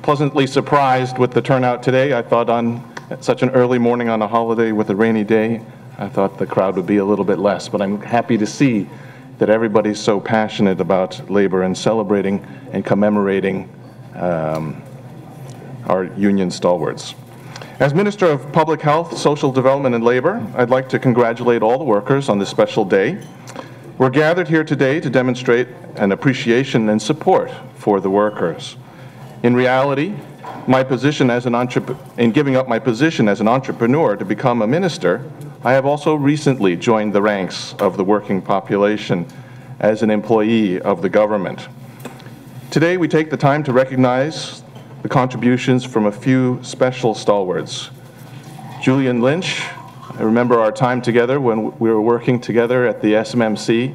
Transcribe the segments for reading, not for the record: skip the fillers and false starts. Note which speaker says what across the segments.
Speaker 1: pleasantly surprised with the turnout today. I thought on such an early morning on a holiday with a rainy day, I thought the crowd would be a little bit less, but I'm happy to see that everybody's so passionate about labor and celebrating and commemorating our union stalwarts. As Minister of Public Health, Social Development and Labor, I'd like to congratulate all the workers on this special day. We're gathered here today to demonstrate an appreciation and support for the workers. In reality, my position as in giving up my position as an entrepreneur to become a minister, I have also recently joined the ranks of the working population as an employee of the government. Today, we take the time to recognize the contributions from a few special stalwarts. Julian Lynch, I remember our time together when we were working together at the SMMC.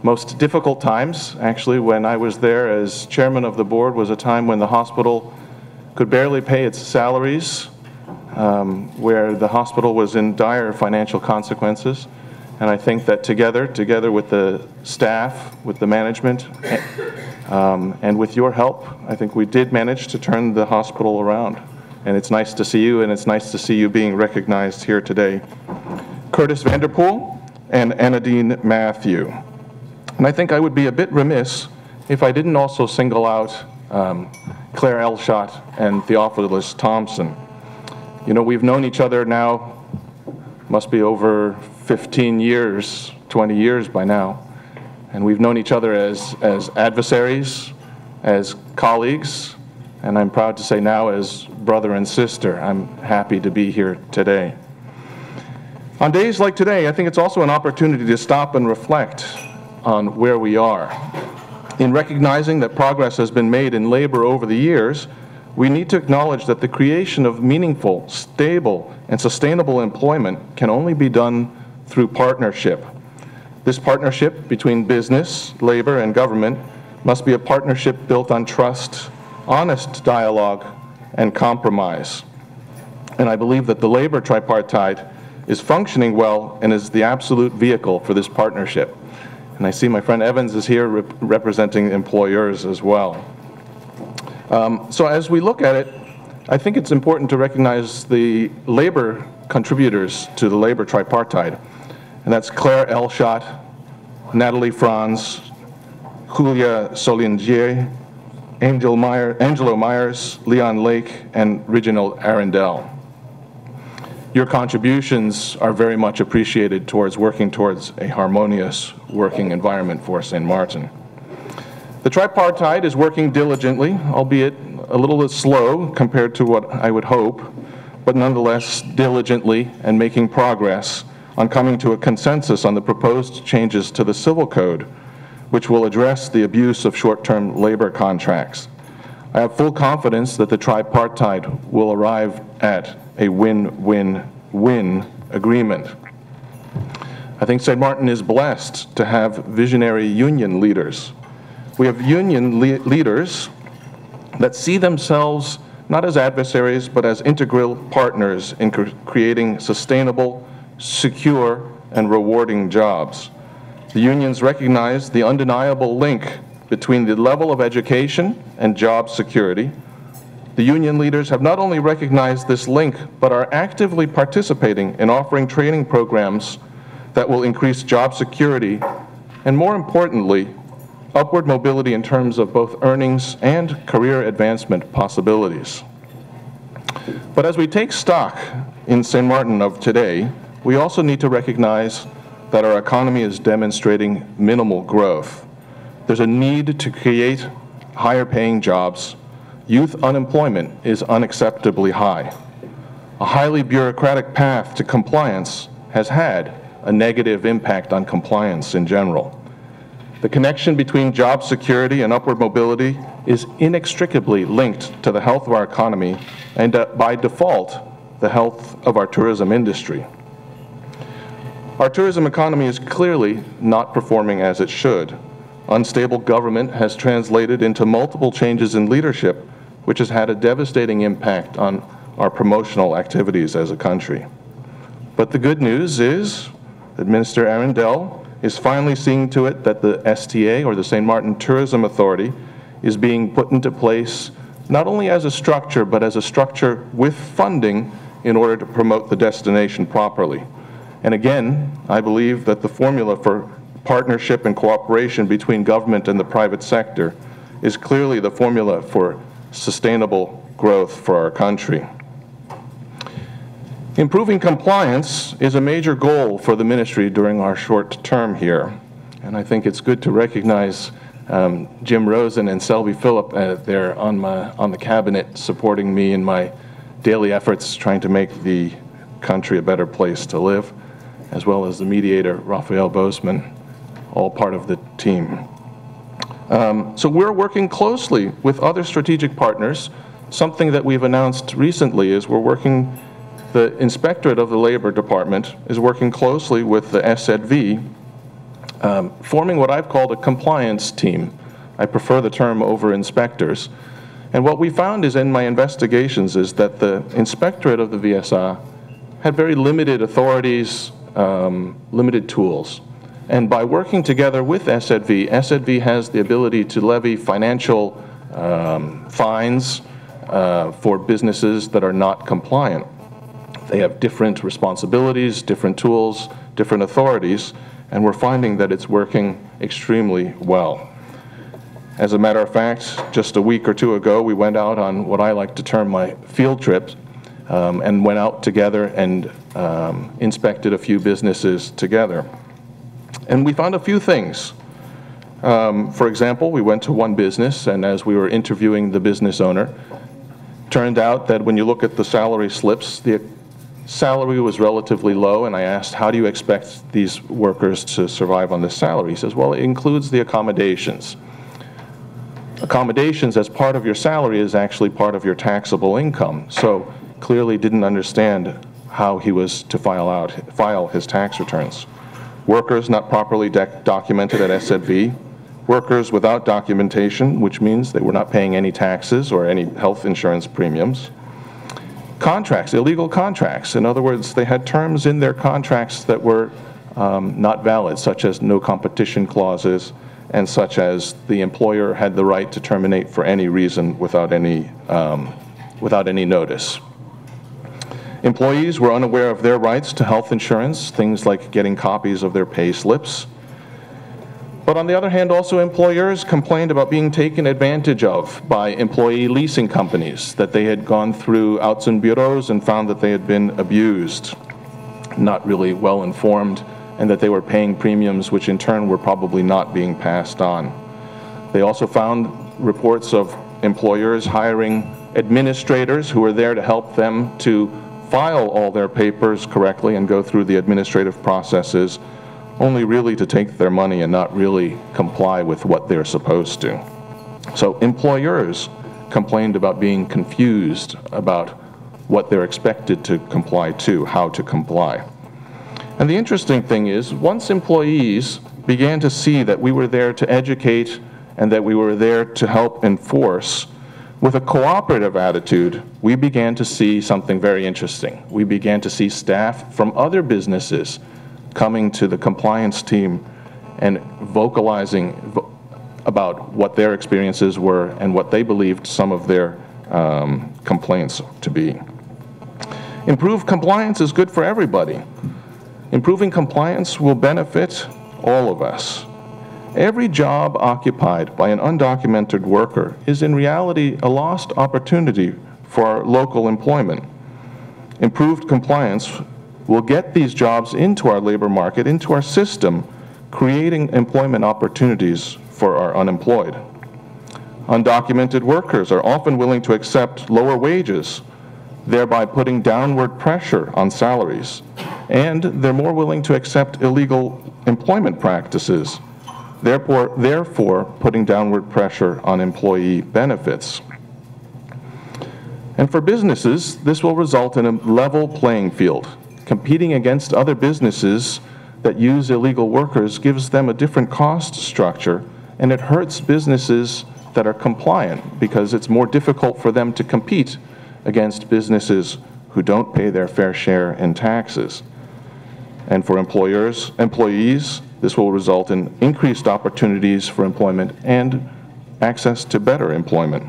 Speaker 1: Most difficult times, actually, when I was there as chairman of the board, was a time when the hospital could barely pay its salaries, where the hospital was in dire financial consequences. And I think that together with the staff, with the management, and with your help, I think we did manage to turn the hospital around. And it's nice to see you, and it's nice to see you being recognized here today. Curtis Vanderpool and Anadine Matthew. And I think I would be a bit remiss if I didn't also single out Claire Elshott and Theophilus Thompson. You know, we've known each other now, must be over 15 years, 20 years by now. And we've known each other as adversaries, as colleagues, and I'm proud to say now as brother and sister. I'm happy to be here today. On days like today, I think it's also an opportunity to stop and reflect on where we are. In recognizing that progress has been made in labor over the years, we need to acknowledge that the creation of meaningful, stable, and sustainable employment can only be done through partnership. This partnership between business, labor, and government must be a partnership built on trust, honest dialogue, and compromise. And I believe that the labor tripartite is functioning well and is the absolute vehicle for this partnership. And I see my friend Evans is here representing employers as well. So as we look at it, I think it's important to recognize the labor contributors to the labor tripartite. And that's Claire Elshott, Natalie Franz, Julia Solingier, Angelo Myers, Leon Lake, and Reginald Arundel. Your contributions are very much appreciated towards working towards a harmonious working environment for St. Martin. The tripartite is working diligently, albeit a little bit slow compared to what I would hope, but nonetheless diligently and making progress on coming to a consensus on the proposed changes to the Civil Code, which will address the abuse of short-term labor contracts. I have full confidence that the tripartite will arrive at a win-win-win agreement. I think St. Martin is blessed to have visionary union leaders. We have union leaders that see themselves not as adversaries, but as integral partners in creating sustainable, secure, and rewarding jobs. The unions recognize the undeniable link between the level of education and job security. The union leaders have not only recognized this link, but are actively participating in offering training programs that will increase job security and, more importantly, upward mobility in terms of both earnings and career advancement possibilities. But as we take stock in St. Martin of today, we also need to recognize that our economy is demonstrating minimal growth. There's a need to create higher paying jobs. Youth unemployment is unacceptably high. A highly bureaucratic path to compliance has had a negative impact on compliance in general. The connection between job security and upward mobility is inextricably linked to the health of our economy and, by default, the health of our tourism industry. Our tourism economy is clearly not performing as it should. Unstable government has translated into multiple changes in leadership, which has had a devastating impact on our promotional activities as a country. But the good news is that Minister Arundel is finally seeing to it that the STA, or the St. Martin Tourism Authority, is being put into place not only as a structure, but as a structure with funding in order to promote the destination properly. And again, I believe that the formula for partnership and cooperation between government and the private sector is clearly the formula for sustainable growth for our country. Improving compliance is a major goal for the ministry during our short term here. And I think it's good to recognize Jim Rosen and Selby Phillip there on the cabinet supporting me in my daily efforts trying to make the country a better place to live, as well as the mediator, Raphael Bozeman, all part of the team. So we're working closely with other strategic partners. Something that we've announced recently is the Inspectorate of the Labor Department is working closely with the SZV, forming what I've called a compliance team. I prefer the term over inspectors. And what we found is in my investigations is that the Inspectorate of the VSA had very limited authorities, limited tools. And by working together with SZV, SZV has the ability to levy financial fines for businesses that are not compliant. They have different responsibilities, different tools, different authorities, and we're finding that it's working extremely well. As a matter of fact, just a week or two ago, we went out on what I like to term my field trips, and went out together and inspected a few businesses together. And we found a few things. For example, we went to one business, and as we were interviewing the business owner, turned out that when you look at the salary slips, the salary was relatively low, and I asked, how do you expect these workers to survive on this salary? He says, well, it includes the accommodations. Accommodations as part of your salary is actually part of your taxable income, so clearly didn't understand how he was to file his tax returns. Workers not properly documented at SZV, workers without documentation, which means they were not paying any taxes or any health insurance premiums. Contracts, illegal contracts. In other words, they had terms in their contracts that were not valid, such as no competition clauses, and such as the employer had the right to terminate for any reason without any notice. Employees were unaware of their rights to health insurance, things like getting copies of their pay slips. But on the other hand, also employers complained about being taken advantage of by employee leasing companies, that they had gone through outs and bureaus and found that they had been abused, not really well informed, and that they were paying premiums which in turn were probably not being passed on. They also found reports of employers hiring administrators who were there to help them to file all their papers correctly and go through the administrative processes, only really to take their money and not really comply with what they're supposed to. So employers complained about being confused about what they're expected to comply to, how to comply. And the interesting thing is, once employees began to see that we were there to educate and that we were there to help enforce, with a cooperative attitude, we began to see something very interesting. We began to see staff from other businesses coming to the compliance team and vocalizing about what their experiences were and what they believed some of their complaints to be. Improved compliance is good for everybody. Improving compliance will benefit all of us. Every job occupied by an undocumented worker is in reality a lost opportunity for our local employment. Improved compliance will get these jobs into our labor market, into our system, creating employment opportunities for our unemployed. Undocumented workers are often willing to accept lower wages, thereby putting downward pressure on salaries, and they're more willing to accept illegal employment practices, therefore putting downward pressure on employee benefits. And for businesses, this will result in a level playing field. Competing against other businesses that use illegal workers gives them a different cost structure, and it hurts businesses that are compliant because it's more difficult for them to compete against businesses who don't pay their fair share in taxes. And for employees, this will result in increased opportunities for employment and access to better employment.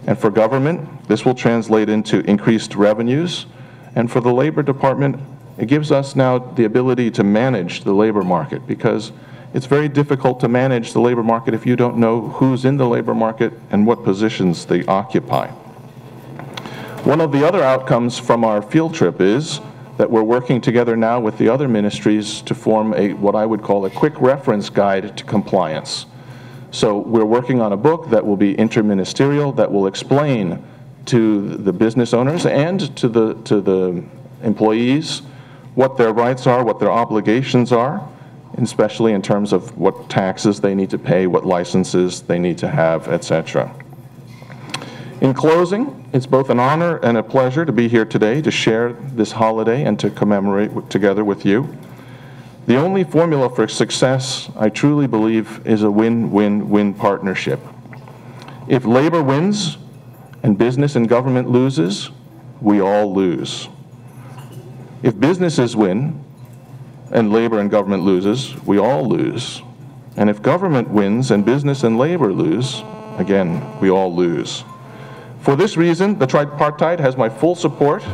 Speaker 1: And for government, this will translate into increased revenues. And for the Labor Department, it gives us now the ability to manage the labor market, because it's very difficult to manage the labor market if you don't know who's in the labor market and what positions they occupy. One of the other outcomes from our field trip is that we're working together now with the other ministries to form what I would call a quick reference guide to compliance. So we're working on a book that will be interministerial, that will explain to the business owners and to the employees what their rights are, what their obligations are, especially in terms of what taxes they need to pay, what licenses they need to have, etc. In closing, it's both an honor and a pleasure to be here today to share this holiday and to commemorate together with you. The only formula for success, I truly believe, is a win-win-win partnership. If labor wins and business and government loses, we all lose. If businesses win and labor and government loses, we all lose. And if government wins and business and labor lose, again, we all lose. For this reason, the tripartite has my full support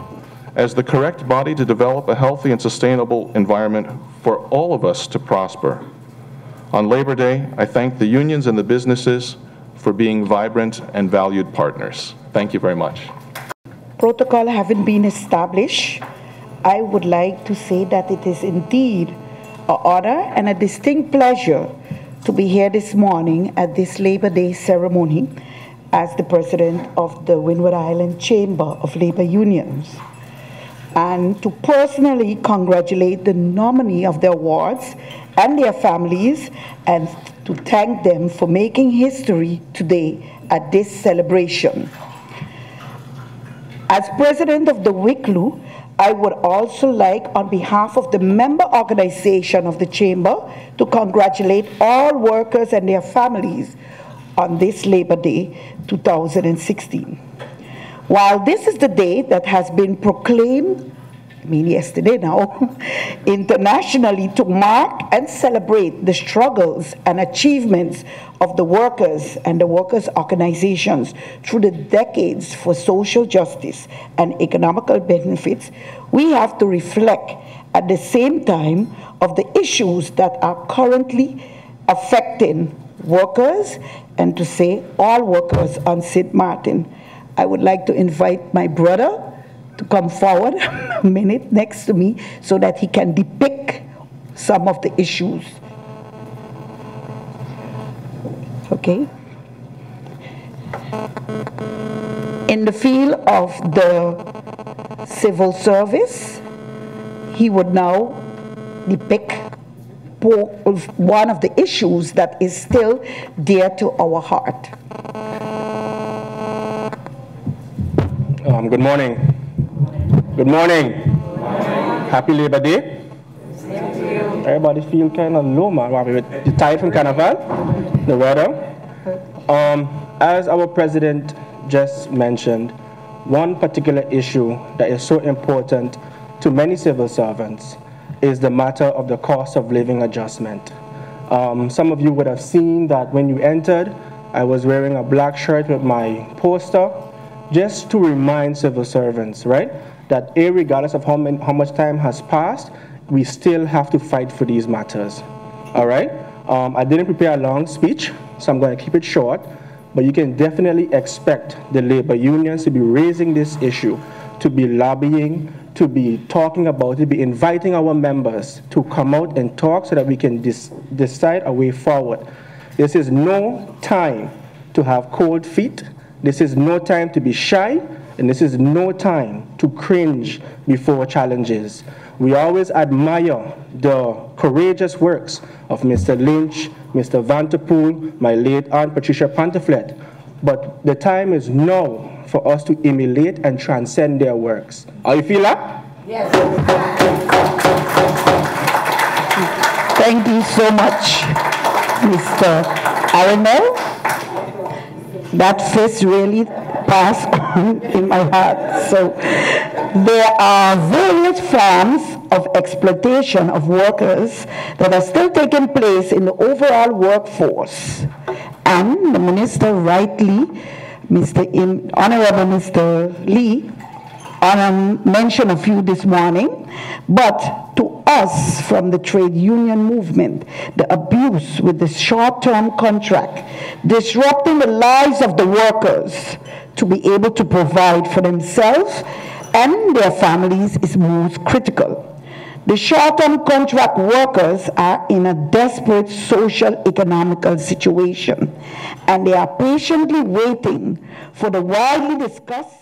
Speaker 1: as the correct body to develop a healthy and sustainable environment for all of us to prosper. On Labor Day, I thank the unions and the businesses for being vibrant and valued partners. Thank you very much.
Speaker 2: Protocol having been established, I would like to say that it is indeed an honor and a distinct pleasure to be here this morning at this Labor Day ceremony as the president of the Windward Island Chamber of Labor Unions, and to personally congratulate the nominee of the awards and their families, and to thank them for making history today at this celebration. As president of the WICLU, I would also like, on behalf of the member organization of the Chamber, to congratulate all workers and their families on this Labor Day 2016. While this is the day that has been proclaimed, yesterday now, internationally to mark and celebrate the struggles and achievements of the workers and the workers' organizations through the decades for social justice and economical benefits, we have to reflect at the same time of the issues that are currently affecting workers, and to say all workers on St. Martin. I would like to invite my brother to come forward a minute next to me so that he can depict some of the issues. Okay? In the field of the civil service, he would now depict one of the issues that is still dear to our heart.
Speaker 3: Good morning. Good morning. Happy Labor Day.
Speaker 2: Same to you.
Speaker 3: Everybody feel kind of low, man. With the tide from Carnival, the weather. As our president just mentioned, one particular issue that is so important to many civil servants is the matter of the cost of living adjustment. Some of you would have seen that when you entered, I was wearing a black shirt with my poster, just to remind civil servants, right, that regardless of how much time has passed, we still have to fight for these matters. All right? I didn't prepare a long speech, so I'm going to keep it short, but you can definitely expect the labor unions to be raising this issue, to be lobbying, to be talking about it, to be inviting our members to come out and talk so that we can decide a way forward. This is no time to have cold feet. This is no time to be shy, and this is no time to cringe before challenges. We always admire the courageous works of Mr. Lynch, Mr. Vanterpool, my late Aunt Patricia Pantaflet, but the time is now for us to emulate and transcend their works. Are you feel that?
Speaker 2: Yes. Thank you so much, Mr. Arenel. That face really passed on in my heart. So there are various forms of exploitation of workers that are still taking place in the overall workforce. And the minister rightly, Honorable Mr. Lee, mentioned a few this morning, but to us from the trade union movement, the abuse with the short-term contract, disrupting the lives of the workers to be able to provide for themselves and their families is most critical. The short-term contract workers are in a desperate social economical situation, and they are patiently waiting for the widely discussed,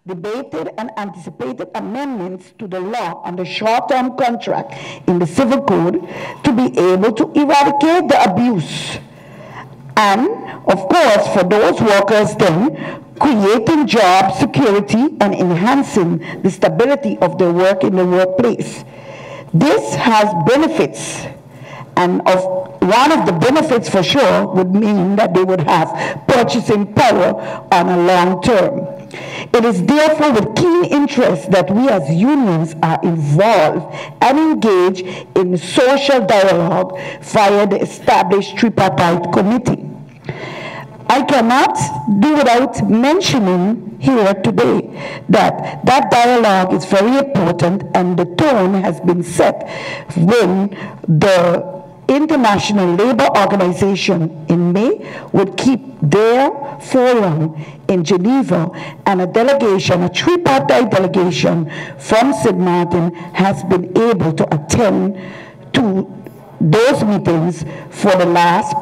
Speaker 2: debated, and anticipated amendments to the law on the short-term contract in the Civil Code to be able to eradicate the abuse. And, of course, for those workers then, creating job security and enhancing the stability of their work in the workplace. This has benefits, and one of the benefits for sure would mean that they would have purchasing power on a long term. It is therefore with keen interest that we as unions are involved and engaged in social dialogue via the established tripartite committee. I cannot do without mentioning here today that that dialogue is very important, and the tone has been set when the International Labour Organization in May would keep their forum in Geneva, and a delegation, a tripartite delegation from St. Martin has been able to attend to those meetings for the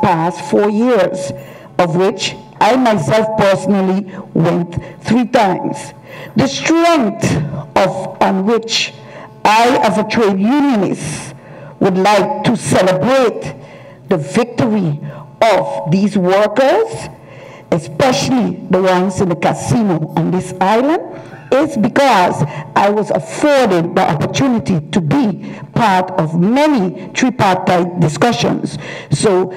Speaker 2: past 4 years, of which I myself personally went 3 times. The strength on which I, as a trade unionist, would like to celebrate the victory of these workers, especially the ones in the casino on this island, is because I was afforded the opportunity to be part of many tripartite discussions. So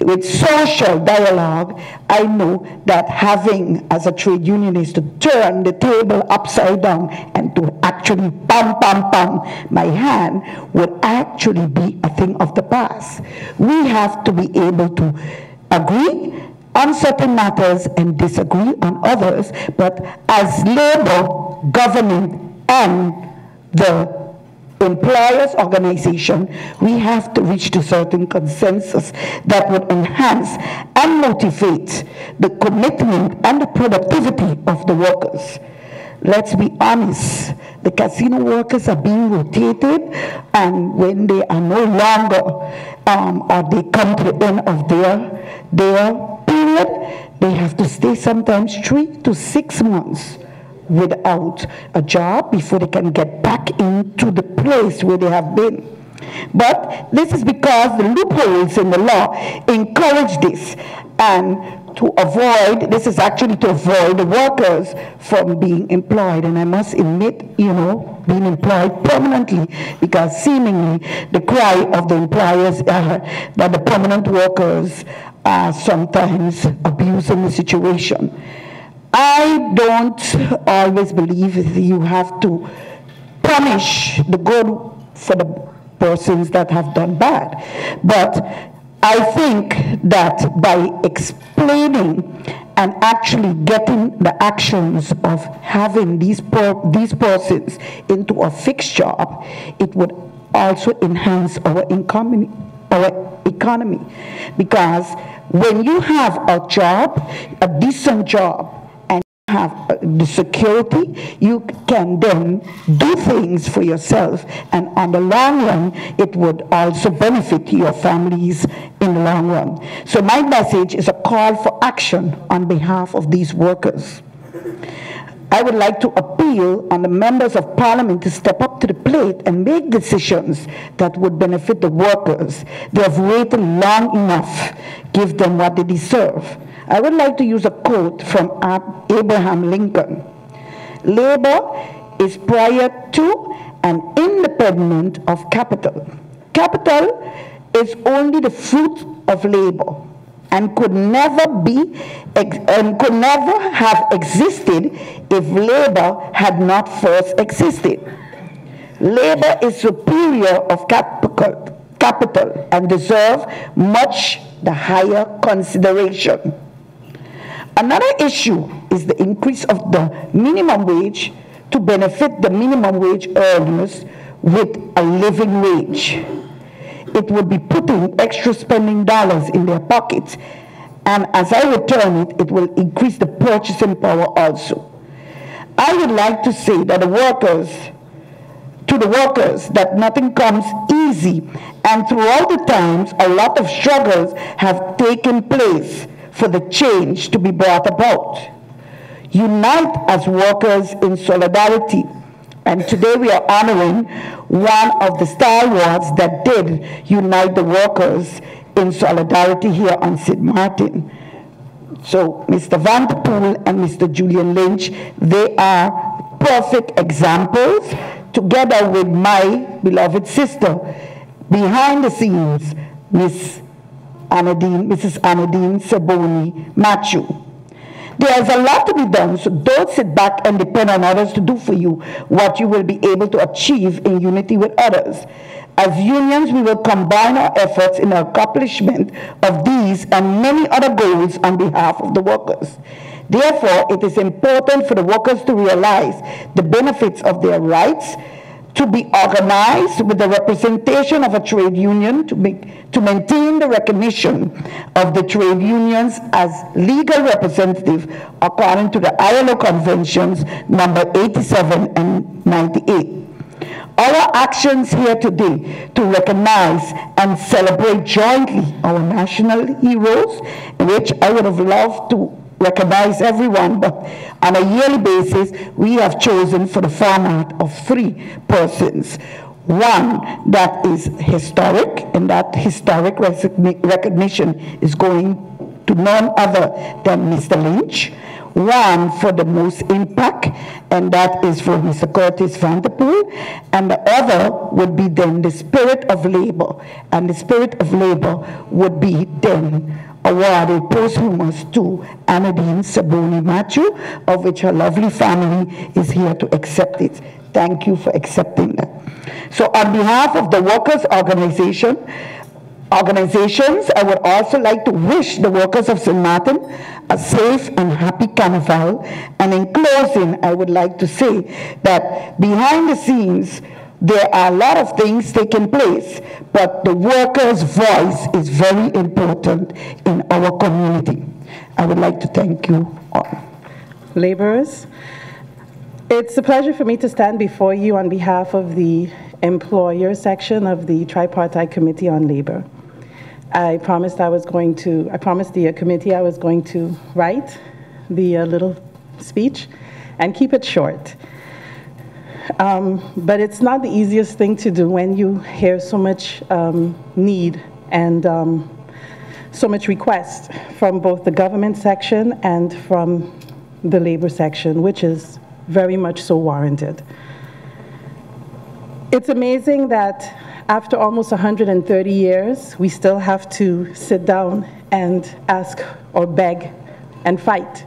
Speaker 2: with social dialogue, I know that having, as a trade unionist, to turn the table upside down and to actually pam, my hand would actually be a thing of the past. We have to be able to agree on certain matters and disagree on others, but as labor, government, and the employers organization, we have to reach to certain consensus that would enhance and motivate the commitment and the productivity of the workers. Let's be honest, the casino workers are being rotated, and when they are no longer, or they come to the end of their period, they have to stay sometimes 3 to 6 months without a job before they can get back into the place where they have been. But this is because the loopholes in the law encourage this, and to avoid, this is actually to avoid the workers from being employed. And I must admit, being employed permanently, because seemingly the cry of the employers are that the permanent workers are sometimes abusing the situation. I don't always believe that you have to punish the good for the persons that have done bad. But I think that by explaining and actually getting the actions of having these persons into a fixed job, it would also enhance our economy. Because when you have a job, a decent job, have the security, you can then do things for yourself, and on the long run it would also benefit your families in the long run. So my message is a call for action on behalf of these workers. I would like to appeal on the members of parliament to step up to the plate and make decisions that would benefit the workers. They have waited long enough. Give them what they deserve. I would like to use a quote from Abraham Lincoln. Labor is prior to and independent of capital. Capital is only the fruit of labor and could never have existed if labor had not first existed. Labor is superior of capital and deserve much the higher consideration. Another issue is the increase of the minimum wage to benefit the minimum wage earners with a living wage. It would be putting extra spending dollars in their pockets, and as I return it, it will increase the purchasing power also. I would like to say that the workers that nothing comes easy, and throughout the times a lot of struggles have taken place for the change to be brought about. Unite as workers in solidarity. And today we are honoring one of the stalwarts that did unite the workers in solidarity here on St. Martin. So Mr. Vanderpool and Mr. Julian Lynch, they are perfect examples, together with my beloved sister, behind the scenes, Mrs. Anadine Saboni Matthew. There's a lot to be done, so don't sit back and depend on others to do for you what you will be able to achieve in unity with others. As unions, we will combine our efforts in the accomplishment of these and many other goals on behalf of the workers. Therefore, it is important for the workers to realize the benefits of their rights, to be organized with the representation of a trade union, to maintain the recognition of the trade unions as legal representative according to the ILO Conventions number 87 and 98. Our actions here today to recognize and celebrate jointly our national heroes, which I would have loved to recognize everyone, but on a yearly basis, we have chosen for the format of 3 persons. One that is historic, and that historic recognition is going to none other than Mr. Lynch. One for the most impact, and that is for Mr. Curtis Vanderpool, and the other would be then the spirit of labor, and the spirit of labor would be then awarded posthumous to Anadine Saboni Matthew, of which her lovely family is here to accept it. Thank you for accepting that. So on behalf of the workers' organizations, I would also like to wish the workers of St. Martin a safe and happy carnival. And in closing, I would like to say that behind the scenes, there are a lot of things taking place, but the workers' voice is very important in our community. I would like to thank you all.
Speaker 4: Laborers, it's a pleasure for me to stand before you on behalf of the employer section of the Tripartite Committee on Labor. I promised the committee I was going to write the little speech and keep it short. But it's not the easiest thing to do when you hear so much need and so much request from both the government section and from the labor section, which is very much so warranted. It's amazing that after almost 130 years, we still have to sit down and ask or beg and fight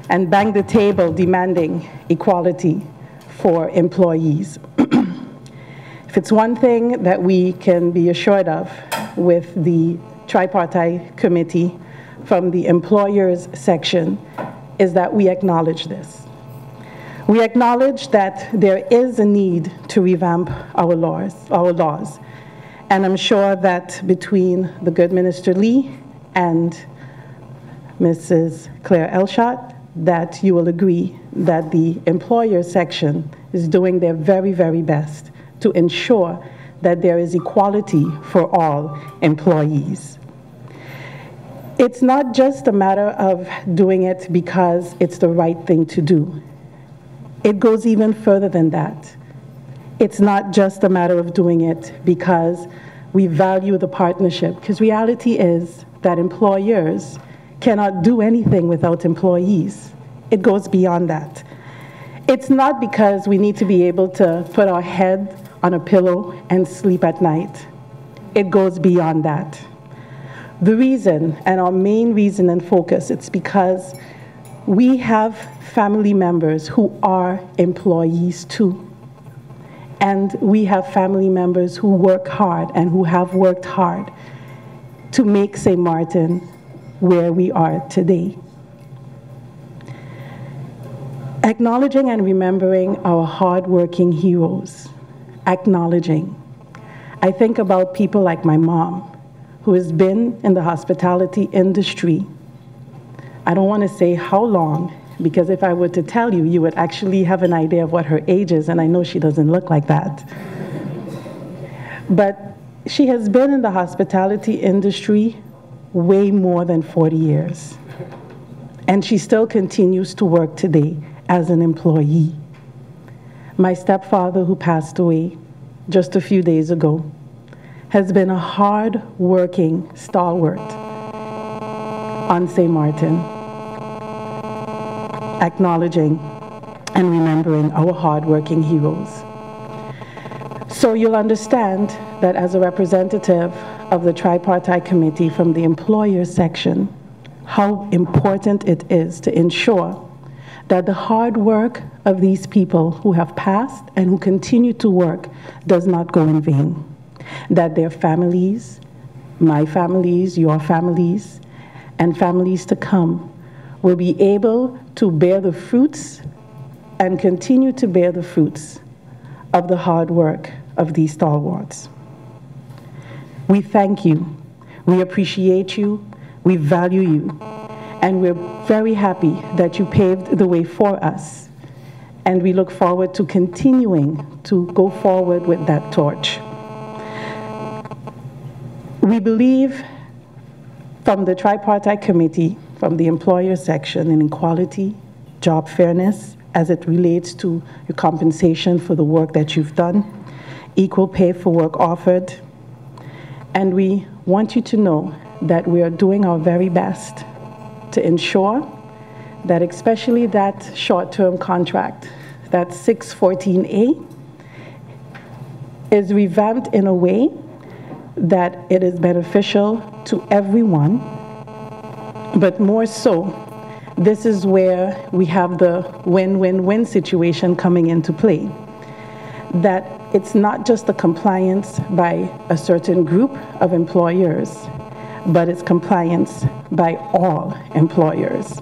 Speaker 4: and bang the table demanding equality for employees. If it's one thing that we can be assured of with the Tripartite Committee from the employers section is that we acknowledge this. We acknowledge that there is a need to revamp our laws. And I'm sure that between the good Minister Lee and Mrs. Claire Elshot, that you will agree that the employer section is doing their very, very best to ensure that there is equality for all employees. It's not just a matter of doing it because it's the right thing to do. It goes even further than that. It's not just a matter of doing it because we value the partnership, because reality is that employers cannot do anything without employees. It goes beyond that. It's not because we need to be able to put our head on a pillow and sleep at night. It goes beyond that. The reason, and our main reason and focus, it's because we have family members who are employees too. And we have family members who work hard and who have worked hard. to make St. Martin where we are today. Acknowledging and remembering our hardworking heroes. Acknowledging. I think about people like my mom, who has been in the hospitality industry. I don't want to say how long, because if I were to tell you, you would actually have an idea of what her age is, and I know she doesn't look like that. But she has been in the hospitality industry way more than 40 years. And she still continues to work today as an employee. My stepfather, who passed away just a few days ago, has been a hard-working stalwart on St. Martin, acknowledging and remembering our hard-working heroes. So you'll understand that as a representative of the tripartite committee from the employer section, how important it is to ensure that the hard work of these people who have passed and who continue to work does not go in vain. That their families, my families, your families, and families to come will be able to bear the fruits and continue to bear the fruits of the hard work of these stalwarts. We thank you, we appreciate you, we value you, and we're very happy that you paved the way for us. And we look forward to continuing to go forward with that torch. We believe from the tripartite committee, from the employer section, in equality, job fairness, as it relates to your compensation for the work that you've done, equal pay for work offered. And we want you to know that we are doing our very best to ensure that especially that short-term contract, that 614A, is revamped in a way that it is beneficial to everyone, but more so, this is where we have the win-win-win situation coming into play. That it's not just the compliance by a certain group of employers, but it's compliance by all employers.